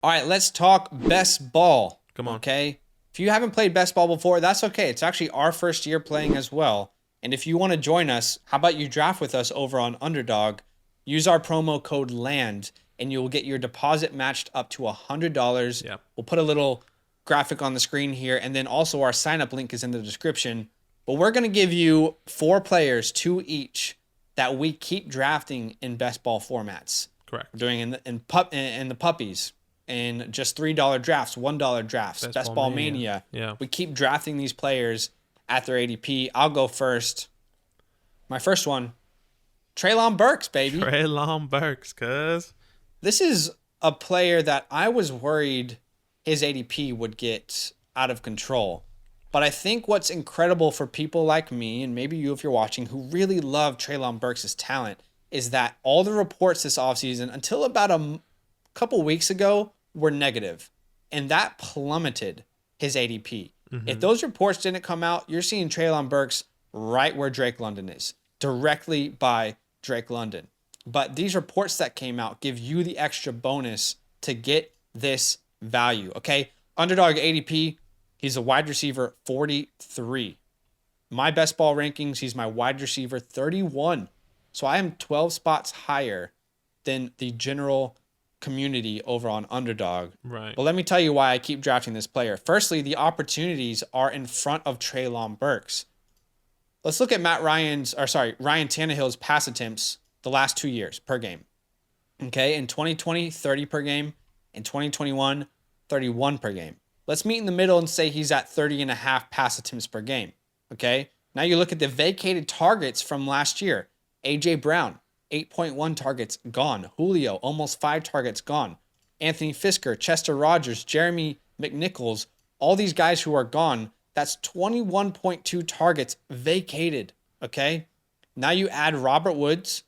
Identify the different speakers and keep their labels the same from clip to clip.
Speaker 1: All right, let's talk best ball.
Speaker 2: Come on.
Speaker 1: Okay. If you haven't played best ball before, that's okay. It's actually our first year playing as well. And if you want to join us, how about you draft with us over on Underdog? Use our promo code LAND and you'll get your deposit matched up to $100.
Speaker 2: Yeah.
Speaker 1: We'll put a little graphic on the screen here. And then also our sign up link is in the description. But we're going to give you 4 players, 2 each, that we keep drafting in best ball formats.
Speaker 2: Correct.
Speaker 1: We're doing in the puppies. And just $3 drafts, $1 drafts, Best Ball Mania.
Speaker 2: Yeah.
Speaker 1: We keep drafting these players at their ADP. I'll go first. My first one, Treylon Burks, baby.
Speaker 2: Treylon Burks, cuz.
Speaker 1: This is a player that I was worried his ADP would get out of control. But I think what's incredible for people like me, and maybe you if you're watching, who really love Treylon Burks' talent, is that all the reports this offseason, until about a couple weeks ago, were negative, and that plummeted his ADP. If those reports didn't come out, you're seeing Treylon Burks right where Drake London is, directly by Drake London. But these reports that came out give you the extra bonus to get this value, okay? Underdog ADP, he's a wide receiver 43. My best ball rankings, he's my wide receiver 31. So I am 12 spots higher than the general community over on Underdog.
Speaker 2: Right.
Speaker 1: But let me tell you why I keep drafting this player. Firstly, the opportunities are in front of Treylon Burks. Let's look at Ryan Tannehill's pass attempts the last 2 years per game. Okay, in 2020, 30 per game. In 2021, 31 per game. Let's meet in the middle and say he's at 30 and a half pass attempts per game. Okay, now you look at the vacated targets from last year. A.J. Brown, 8.1 targets gone. Julio, almost 5 targets gone. Anthony Fisker, Chester Rogers, Jeremy McNichols, all these guys who are gone, that's 21.2 targets vacated, okay? Now you add Robert Woods.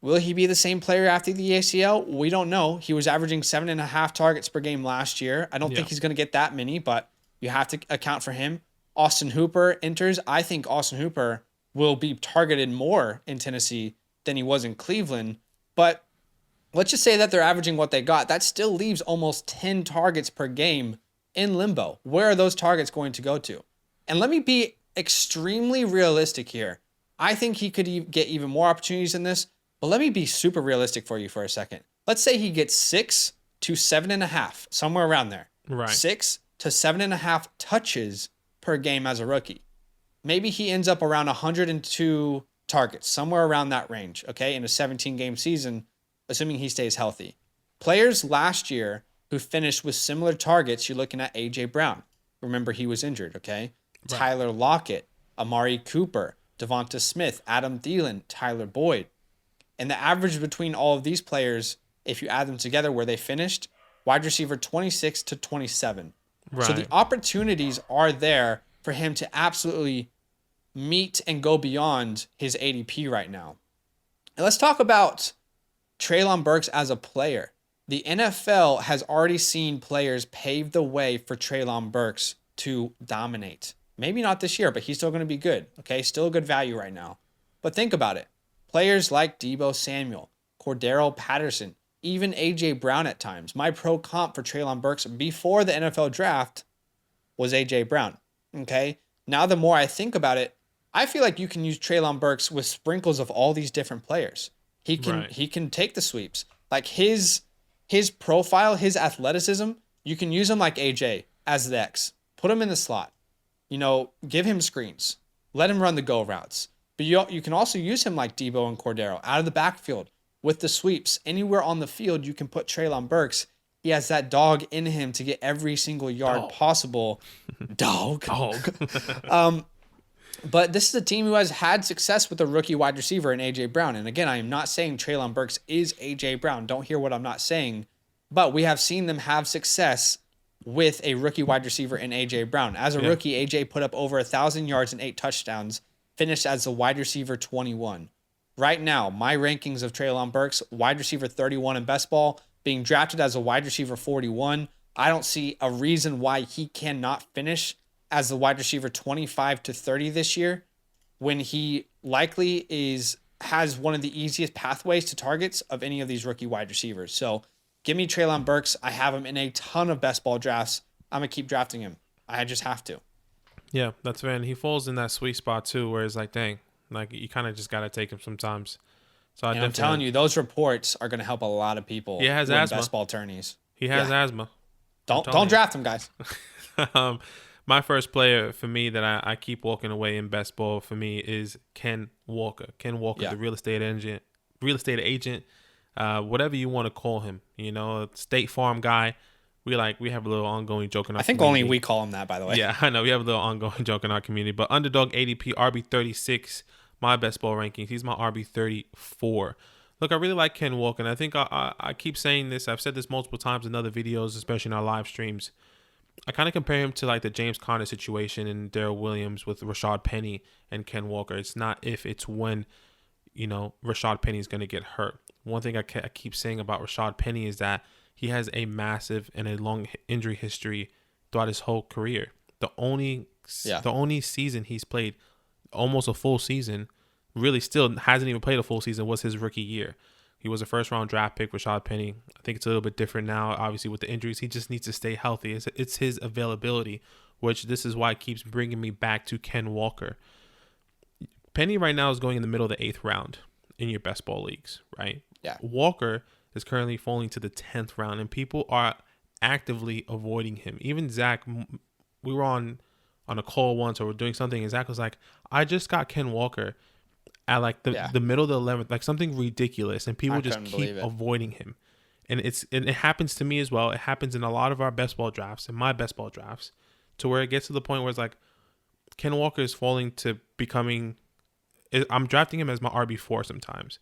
Speaker 1: Will he be the same player after the ACL? We don't know. He was averaging 7.5 targets per game last year. I don't think he's going to get that many, but you have to account for him. Austin Hooper enters. I think Austin Hooper will be targeted more in Tennessee than he was in Cleveland. But let's just say that they're averaging what they got. That still leaves almost 10 targets per game in limbo. Where are those targets going to go to? And let me be extremely realistic here. I think he could get even more opportunities than this, but let me be super realistic for you for a second. Let's say he gets 6 to 7.5, somewhere around there.
Speaker 2: Right.
Speaker 1: 6 to 7.5 touches per game as a rookie. Maybe he ends up around 102 targets, somewhere around that range, okay, in a 17-game season, assuming he stays healthy. Players last year who finished with similar targets, you're looking at A.J. Brown. Remember, he was injured, okay? Right. Tyler Lockett, Amari Cooper, Devonta Smith, Adam Thielen, Tyler Boyd. And the average between all of these players, if you add them together where they finished, wide receiver 26 to 27. Right. So the opportunities are there for him to absolutely meet and go beyond his ADP right now. And let's talk about Treylon Burks as a player. The NFL has already seen players pave the way for Treylon Burks to dominate. Maybe not this year, but he's still going to be good. Okay, still a good value right now. But think about it. Players like Deebo Samuel, Cordero Patterson, even A.J. Brown at times. My pro comp for Treylon Burks before the NFL draft was A.J. Brown. Okay, now the more I think about it, I feel like you can use Treylon Burks with sprinkles of all these different players. He can take the sweeps. Like his profile, his athleticism, you can use him like AJ as the X. Put him in the slot. Give him screens. Let him run the go routes. But you can also use him like Deebo and Cordero out of the backfield with the sweeps. Anywhere on the field, you can put Treylon Burks. He has that dog in him to get every single yard possible. Dog. But this is a team who has had success with a rookie wide receiver in A.J. Brown. And again, I am not saying Treylon Burks is A.J. Brown. Don't hear what I'm not saying. But we have seen them have success with a rookie wide receiver in A.J. Brown. As a rookie, A.J. put up over 1,000 yards and 8 touchdowns, finished as the wide receiver 21. Right now, my rankings of Treylon Burks, wide receiver 31 in best ball, being drafted as a wide receiver 41. I don't see a reason why he cannot finish as the wide receiver 25 to 30 this year, when he likely has one of the easiest pathways to targets of any of these rookie wide receivers. So Give me Treylon Burks. I have him in a ton of best ball drafts. I'm going to keep drafting him. I just have to.
Speaker 2: Yeah, that's fair. And he falls in that sweet spot too, where it's like, dang, like you kind of just got to take him sometimes. So
Speaker 1: I'm telling you, those reports are going to help a lot of people.
Speaker 2: He has
Speaker 1: win
Speaker 2: asthma.
Speaker 1: Best ball tourneys.
Speaker 2: He has asthma.
Speaker 1: Don't draft him, guys.
Speaker 2: My first player for me that I keep walking away in best ball for me is Ken Walker. Ken Walker, the real estate agent, whatever you want to call him. You know, State Farm guy. We have a little ongoing joke in our community.
Speaker 1: Only we call him that, by the way.
Speaker 2: Yeah, I know. We have a little ongoing joke in our community. But underdog ADP, RB36, my best ball rankings. He's my RB34. Look, I really like Ken Walker, and I think I keep saying this. I've said this multiple times in other videos, especially in our live streams. I kind of compare him to like the James Conner situation and Darrell Williams with Rashad Penny and Ken Walker. It's not if, it's when, Rashad Penny is going to get hurt. One thing I keep saying about Rashad Penny is that he has a massive and a long injury history throughout his whole career. The only season he's played almost a full season, really still hasn't even played a full season, was his rookie year. He was a first-round draft pick, Rashad Penny. I think it's a little bit different now, obviously, with the injuries. He just needs to stay healthy. It's his availability, which this is why it keeps bringing me back to Ken Walker. Penny right now is going in the middle of the 8th round in your best ball leagues, right?
Speaker 1: Yeah.
Speaker 2: Walker is currently falling to the 10th round, and people are actively avoiding him. Even Zach, we were on a call once, or we're doing something, and Zach was like, I just got Ken Walker at like the middle of the 11th, like something ridiculous, and people just keep avoiding him. And it happens to me as well. It happens in a lot of our best ball drafts, in my best ball drafts, to where it gets to the point where it's like Ken Walker is falling to becoming, I'm drafting him as my RB4 sometimes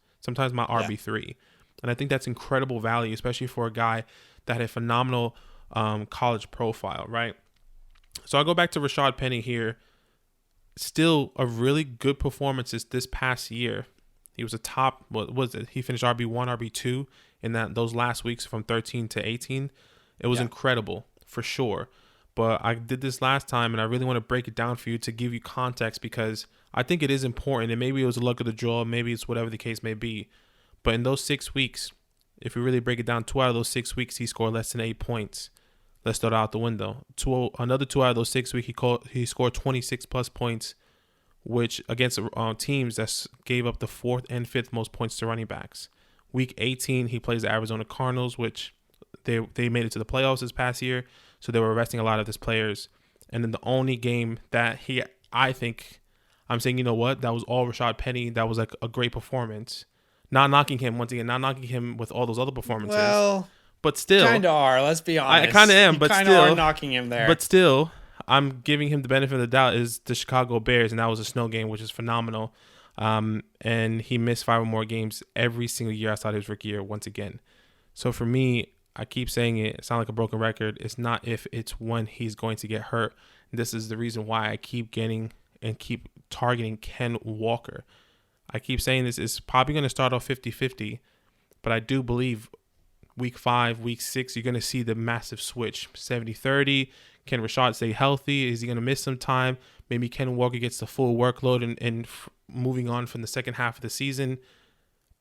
Speaker 2: my RB3. And I think that's incredible value, especially for a guy that had a phenomenal college profile, right? So I'll go back to Rashad Penny here. Still a really good performances this past year. He was a top, what was it? He finished RB1, RB2 in those last weeks from 13 to 18. It was incredible for sure. But I did this last time, and I really want to break it down for you to give you context, because I think it is important. And maybe it was the luck of the draw, maybe it's whatever the case may be. But in those 6 weeks, if we really break it down, 2 out of those 6 weeks, he scored less than 8 points. Let's throw it out the window. Another 2 out of those 6 weeks, he scored 26 plus points, which against teams that gave up the 4th and 5th most points to running backs. Week 18, he plays the Arizona Cardinals, which they made it to the playoffs this past year, so they were resting a lot of his players. And then the only game that I'm saying, you know what, that was all Rashad Penny. That was like a great performance. Not knocking him, once again, not knocking him with all those other performances.
Speaker 1: Well,
Speaker 2: but still,
Speaker 1: kind of are. Let's be honest.
Speaker 2: I kind of am, but still,
Speaker 1: are knocking him there.
Speaker 2: But still, I'm giving him the benefit of the doubt. Is the Chicago Bears, and that was a snow game, which is phenomenal. And he missed 5 or more games every single year outside his rookie year. Once again, so for me, I keep saying it. It sounds like a broken record. It's not if, it's when he's going to get hurt. And this is the reason why I keep getting and keep targeting Ken Walker. I keep saying this is probably going to start off 50-50, but I do believe week 5, week 6, you're going to see the massive switch. 70-30. Can Rashad stay healthy? Is he going to miss some time? Maybe Ken Walker gets the full workload and moving on from the second half of the season.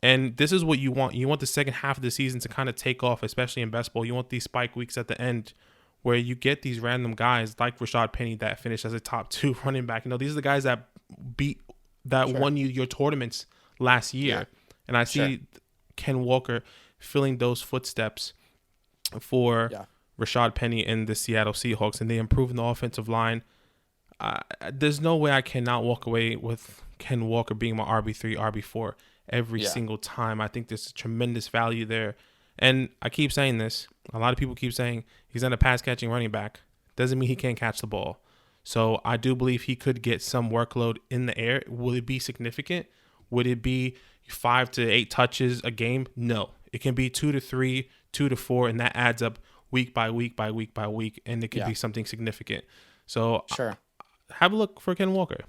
Speaker 2: And this is what you want. You want the second half of the season to kind of take off, especially in best ball. You want these spike weeks at the end where you get these random guys like Rashad Penny that finished as a top 2 running back. These are the guys that won you your tournaments last year. Yeah. And I see Ken Walker filling those footsteps for Rashad Penny and the Seattle Seahawks, and they improving the offensive line. There's no way I cannot walk away with Ken Walker being my RB3, RB4 every single time. I think there's tremendous value there. And I keep saying this. A lot of people keep saying he's not a pass-catching running back. Doesn't mean he can't catch the ball. So I do believe he could get some workload in the air. Will it be significant? Would it be 5 to 8 touches a game? No. It can be 2 to 3, 2 to 4, and that adds up week by week by week by week, and it could be something significant. So have a look for Ken Walker.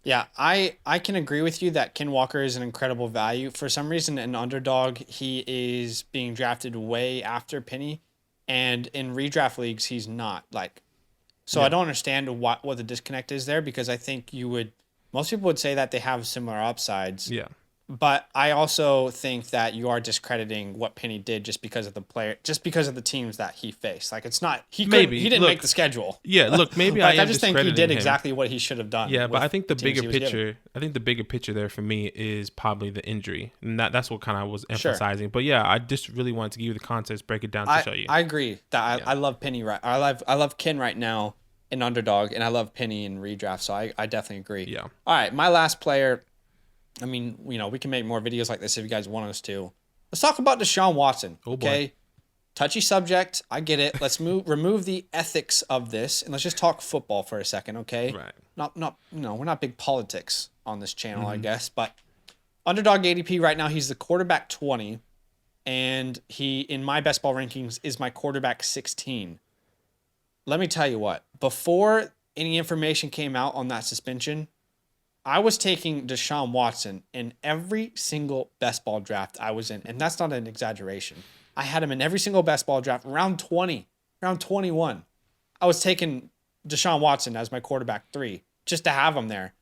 Speaker 1: Yeah, I can agree with you that Ken Walker is an incredible value. For some reason, an underdog, he is being drafted way after Penny, and in redraft leagues, he's not. So I don't understand what the disconnect is there, because I think most people would say that they have similar upsides.
Speaker 2: Yeah.
Speaker 1: But I also think that you are discrediting what Penny did just because of the teams that he faced. Like it's not he didn't make the schedule.
Speaker 2: Yeah, look, maybe
Speaker 1: like
Speaker 2: I am
Speaker 1: I just think he
Speaker 2: discrediting
Speaker 1: did
Speaker 2: him.
Speaker 1: exactly what he should have done.
Speaker 2: Yeah, but I think the
Speaker 1: teams
Speaker 2: bigger
Speaker 1: he was given.
Speaker 2: picture, there for me is probably the injury, and that's what kind of was
Speaker 1: Sure.
Speaker 2: emphasizing. But yeah, I just really wanted to give you the context, break it down to show you.
Speaker 1: I agree that I love Penny I love Ken right now in underdog, and I love Penny in redraft. So I definitely agree.
Speaker 2: Yeah.
Speaker 1: All right, my last player. I mean, we can make more videos like this if you guys want us to. Let's talk about Deshaun Watson.
Speaker 2: Oh boy.
Speaker 1: Okay. Touchy subject. I get it. Let's remove the ethics of this and let's just talk football for a second, okay?
Speaker 2: Right.
Speaker 1: We're not big politics on this channel, I guess, but underdog ADP right now, he's the quarterback 20, and he in my best ball rankings is my quarterback 16. Let me tell you what, before any information came out on that suspension, I was taking Deshaun Watson in every single best ball draft I was in, and that's not an exaggeration. I had him in every single best ball draft, round 20, round 21. I was taking Deshaun Watson as my quarterback 3 just to have him there.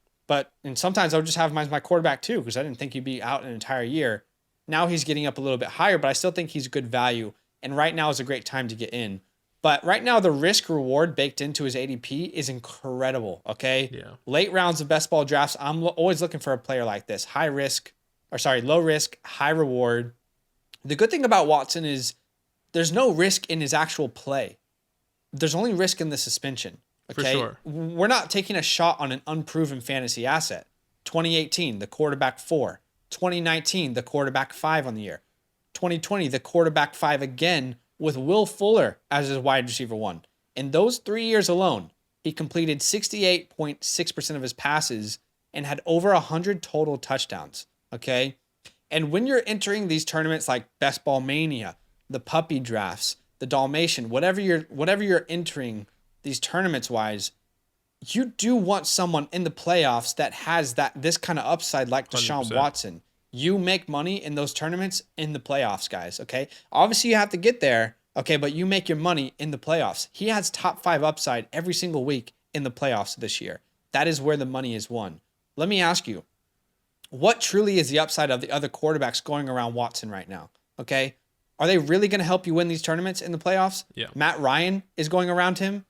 Speaker 1: And sometimes I would just have him as my quarterback 2 because I didn't think he'd be out an entire year. Now he's getting up a little bit higher, but I still think he's good value, and right now is a great time to get in. But right now, the risk reward baked into his ADP is incredible. Okay.
Speaker 2: Yeah.
Speaker 1: Late rounds of best ball drafts, I'm always looking for a player like this. Low risk, high reward. The good thing about Watson is there's no risk in his actual play. There's only risk in the suspension. Okay.
Speaker 2: For sure.
Speaker 1: We're not taking a shot on an unproven fantasy asset. 2018, the quarterback 4. 2019, the quarterback 5 on the year. 2020, the quarterback 5 again, with Will Fuller as his wide receiver 1. In those 3 years alone, he completed 68.6% of his passes and had over 100 total touchdowns. Okay. And when you're entering these tournaments like Best Ball Mania, the puppy drafts, the Dalmatian, whatever you're entering these tournaments wise, you do want someone in the playoffs that has this kind of upside like Deshaun
Speaker 2: 100%.
Speaker 1: Watson. You make money in those tournaments in the playoffs, guys, okay? Obviously, you have to get there, okay, but you make your money in the playoffs. He has top 5 upside every single week in the playoffs this year. That is where the money is won. Let me ask you, what truly is the upside of the other quarterbacks going around Watson right now, okay? Are they really going to help you win these tournaments in the playoffs?
Speaker 2: Yeah.
Speaker 1: Matt Ryan is going around him.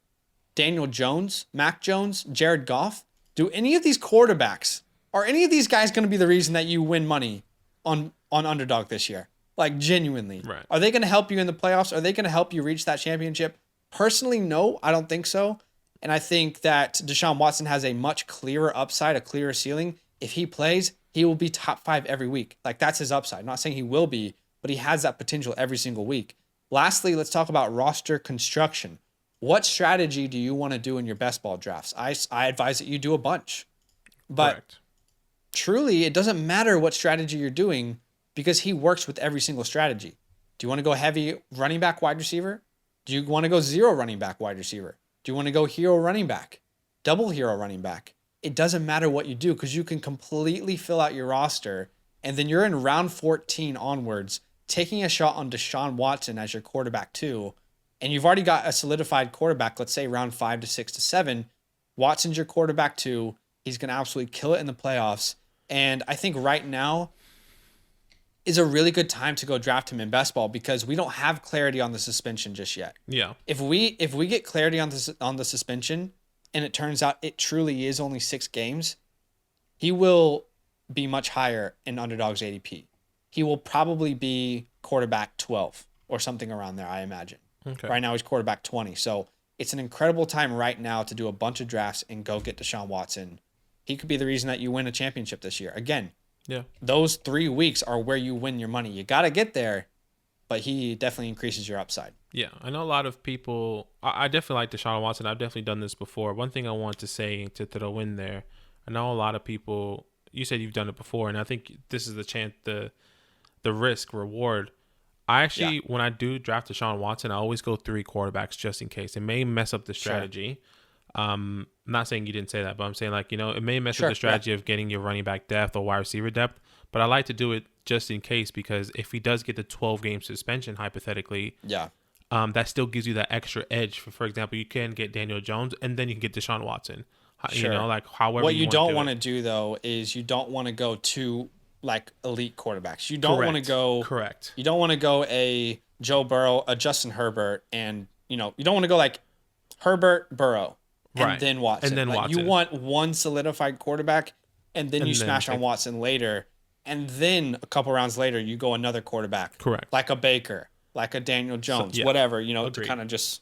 Speaker 1: Daniel Jones, Mac Jones, Jared Goff. Do any of these quarterbacks, are any of these guys going to be the reason that you win money on underdog this year? Like genuinely.
Speaker 2: Right.
Speaker 1: Are they going to help you in the playoffs? Are they going to help you reach that championship? Personally, no, I don't think so. And I think that Deshaun Watson has a much clearer upside, a clearer ceiling. If he plays, he will be top 5 every week. Like that's his upside. I'm not saying he will be, but he has that potential every single week. Lastly, let's talk about roster construction. What strategy do you want to do in your best ball drafts? I advise that you do a bunch. But
Speaker 2: Correct.
Speaker 1: Truly, it doesn't matter what strategy you're doing because he works with every single strategy. Do you want to go heavy running back wide receiver? Do you want to go 0 running back wide receiver? Do you want to go hero running back? Double hero running back? It doesn't matter what you do because you can completely fill out your roster, and then you're in round 14 onwards taking a shot on Deshaun Watson as your quarterback 2, and you've already got a solidified quarterback, let's say round 5 to 6 to 7. Watson's your quarterback 2. He's going to absolutely kill it in the playoffs. And I think right now is a really good time to go draft him in best ball because we don't have clarity on the suspension just yet.
Speaker 2: Yeah.
Speaker 1: If we get clarity on the suspension and it turns out it truly is only 6 games, he will be much higher in underdog's ADP. He will probably be quarterback 12 or something around there, I imagine.
Speaker 2: Okay.
Speaker 1: Right now he's quarterback 20. So it's an incredible time right now to do a bunch of drafts and go get Deshaun Watson. He could be the reason that you win a championship this year. Again,
Speaker 2: Yeah.
Speaker 1: those 3 weeks are where you win your money. You got to get there, but he definitely increases your upside.
Speaker 2: Yeah, I know a lot of people. I definitely like Deshaun Watson. I've definitely done this before. One thing I want to say to throw in there, I know a lot of people. You said you've done it before, and I think this is the chance, the risk reward. I actually, when I do draft Deshaun Watson, I always go 3 quarterbacks just in case. It may mess up the strategy. I'm not saying you didn't say that, but I'm saying it may mess up the strategy of getting your running back depth or wide receiver depth. But I like to do it just in case because if he does get the 12-game suspension, hypothetically, that still gives you that extra edge. For example, you can get Daniel Jones and then you can get Deshaun Watson.
Speaker 1: Sure.
Speaker 2: However.
Speaker 1: What you don't want to do though is you don't want to go too like elite quarterbacks. You don't want to go.
Speaker 2: Correct.
Speaker 1: You don't want to go a Joe Burrow, a Justin Herbert, and you don't want to go like Herbert, Burrow, and then Watson.
Speaker 2: And then
Speaker 1: like,
Speaker 2: Watson.
Speaker 1: You want one solidified quarterback, and then you smash on Watson later, and then a couple rounds later you go another quarterback.
Speaker 2: Correct.
Speaker 1: Like a Baker, like a Daniel Jones, whatever. To kind of just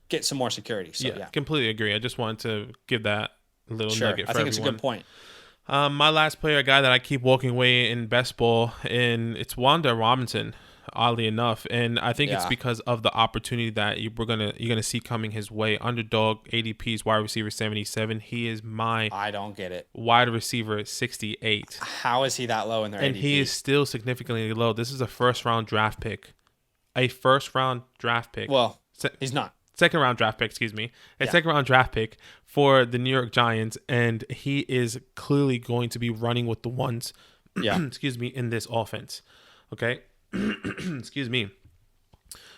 Speaker 1: get some more security. So yeah,
Speaker 2: completely agree. I just wanted to give that little nugget for
Speaker 1: I think it's a good point.
Speaker 2: My last player, a guy that I keep walking away in best ball, and it's Wan'Dale Robinson, oddly enough, and I think it's because of the opportunity that you're gonna see coming his way. Underdog ADP's wide receiver 77. He is
Speaker 1: I don't get it.
Speaker 2: Wide receiver 68.
Speaker 1: How is he that low in their
Speaker 2: and
Speaker 1: ADP?
Speaker 2: He is still significantly low. This is a first round draft pick.
Speaker 1: Well, he's not.
Speaker 2: Second round draft pick, excuse me. Second round draft pick for the New York Giants, and he is clearly going to be running with the ones, excuse me, in this offense. Okay? Excuse me.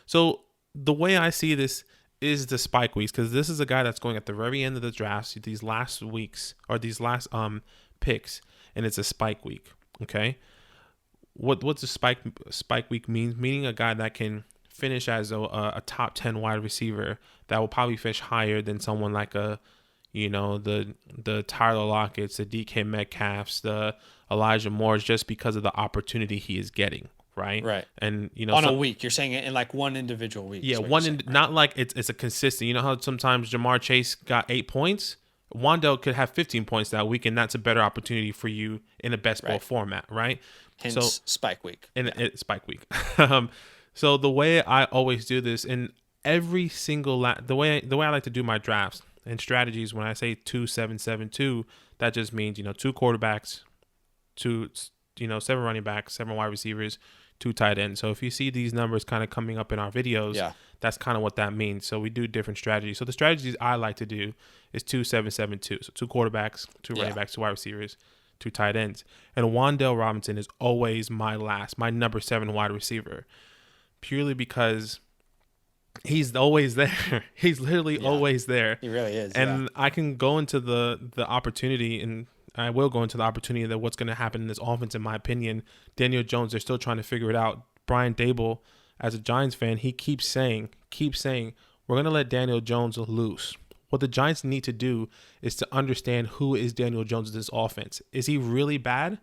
Speaker 2: So the way I see this is the spike weeks, because this is a guy that's going at the very end of the drafts, these last weeks, or these last picks, and it's a spike week. Okay? What's a spike week means? Meaning a guy that can finish as a top 10 wide receiver that will probably finish higher than someone like the Tyler Lockett's, the DK Metcalf's, the Elijah Moore's, just because of the opportunity he is getting, right? And
Speaker 1: on a week, you're saying it in like one individual week.
Speaker 2: Yeah, not like it's a consistent. You know how sometimes Jamar Chase got 8 points? Wan'Dale could have 15 points that week, and that's a better opportunity for you in a best ball format, right?
Speaker 1: Hence spike week.
Speaker 2: It's spike week. So the way I always do this in every single the way I like to do my drafts and strategies, when I say 2-7-7-2, that just means 2 quarterbacks, 7 running backs, 7 wide receivers, 2 tight ends. So if you see these numbers kind of coming up in our videos, that's kind of what that means. So we do different strategies. So the strategies I like to do is 2-7-7-2. So 2 quarterbacks, 2 running backs, 2 wide receivers, 2 tight ends. And Wan'Dale Robinson is always my number 7 wide receiver. Purely because he's always there. He's literally always there.
Speaker 1: He really is.
Speaker 2: And I can go into the opportunity, and I will go into the opportunity that what's going to happen in this offense, in my opinion. Daniel Jones, they're still trying to figure it out. Brian Daboll, as a Giants fan, he keeps saying, we're going to let Daniel Jones loose. What the Giants need to do is to understand who is Daniel Jones in this offense. Is he really bad,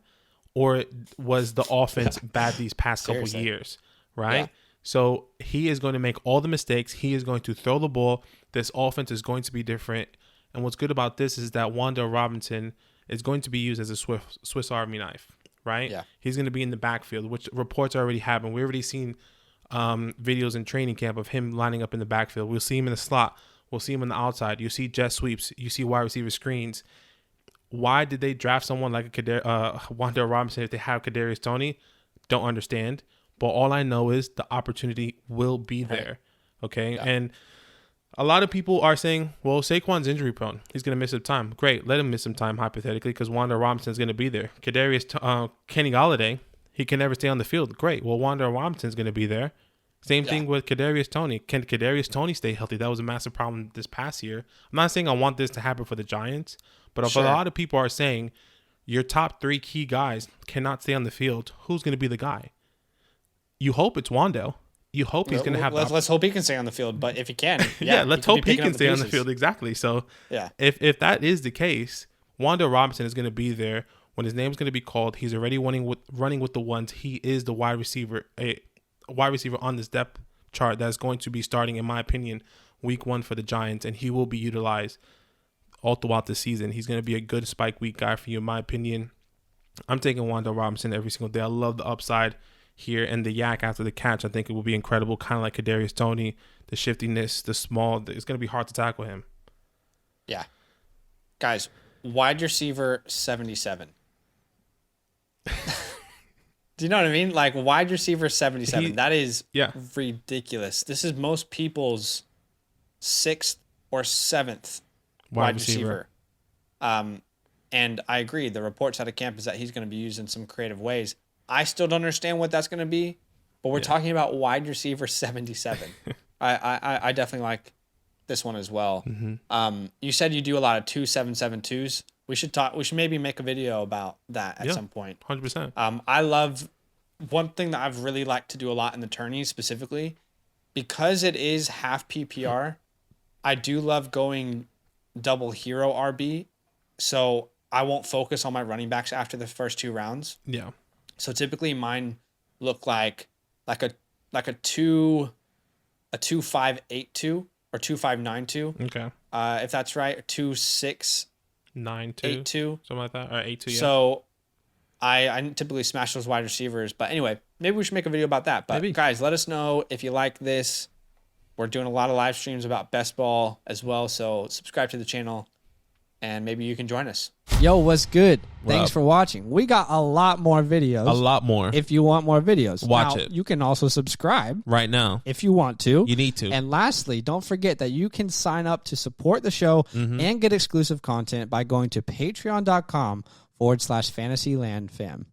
Speaker 2: or was the offense bad these past couple years, right? Yeah. So he is going to make all the mistakes. He is going to throw the ball. This offense is going to be different. And what's good about this is that Wan'Dale Robinson is going to be used as a Swiss Army knife, right? Yeah. He's going to be in the backfield, which reports already happen. We've already seen videos in training camp of him lining up in the backfield. We'll see him in the slot. We'll see him on the outside. You see jet sweeps. You see wide receiver screens. Why did they draft someone like Wan'Dale Robinson if they have Kadarius Toney? Don't understand. But all I know is the opportunity will be there, okay? Yeah. And a lot of people are saying, well, Saquon's injury prone. He's going to miss some time. Great, let him miss some time, hypothetically, because Wan'Dale Robinson is going to be there. Kenny Golladay, he can never stay on the field. Great, well, Wan'Dale Robinson is going to be there. Same thing with Kadarius Toney. Can Kadarius Toney stay healthy? That was a massive problem this past year. I'm not saying I want this to happen for the Giants, but if a lot of people are saying your top 3 key guys cannot stay on the field, who's going to be the guy? You hope it's Wan'Dale. You hope he's going to have.
Speaker 1: Let's hope he can stay on the field. But if he can,
Speaker 2: let's hope he can stay on the field. Exactly. So, if that is the case, Wan'Dale Robinson is going to be there when his name is going to be called. He's already running with the ones. He is the wide receiver, a wide receiver on this depth chart that's going to be starting, in my opinion, week 1 for the Giants, and he will be utilized all throughout the season. He's going to be a good spike week guy for you, in my opinion. I'm taking Wan'Dale Robinson every single day. I love the upside here, and the yak after the catch, I think it will be incredible, kind of like Kadarius Toney. The shiftiness, the small, it's going to be hard to tackle him.
Speaker 1: Yeah. Guys, wide receiver 77. Do you know what I mean? Like, wide receiver 77. That is ridiculous. This is most people's 6th or 7th wide receiver. And I agree. The reports out of camp is that he's going to be used in some creative ways. I still don't understand what that's going to be, but we're talking about wide receiver 77. I definitely like this one as well. Mm-hmm. You said you do a lot of 2-7-7-2s. We should talk. We should maybe make a video about that at some point.
Speaker 2: 100%.
Speaker 1: I love one thing that I've really liked to do a lot in the tourneys specifically, because it is half PPR. I do love going double hero RB, so I won't focus on my running backs after the first 2 rounds.
Speaker 2: Yeah.
Speaker 1: So typically mine look like a 2-5-8-2 or 2-5-9-2.
Speaker 2: Okay.
Speaker 1: If that's right, 2-6-9-2,
Speaker 2: 9-2, something like that, or 8-2. Yeah.
Speaker 1: So I typically smash those wide receivers. But anyway, maybe we should make a video about that. But guys, let us know if you like this. We're doing a lot of live streams about best ball as well. So subscribe to the channel and maybe you can join us.
Speaker 3: Yo, what's good? Thanks
Speaker 2: up?
Speaker 3: for watching. We got a lot more videos.
Speaker 2: A lot more.
Speaker 3: If you want more videos,
Speaker 2: Watch
Speaker 3: now,
Speaker 2: it.
Speaker 3: You can also subscribe
Speaker 2: Right now.
Speaker 3: if you want to.
Speaker 2: You need to.
Speaker 3: And lastly, don't forget that you can sign up to support the show and get exclusive content by going to patreon.com/FantasyLand fam.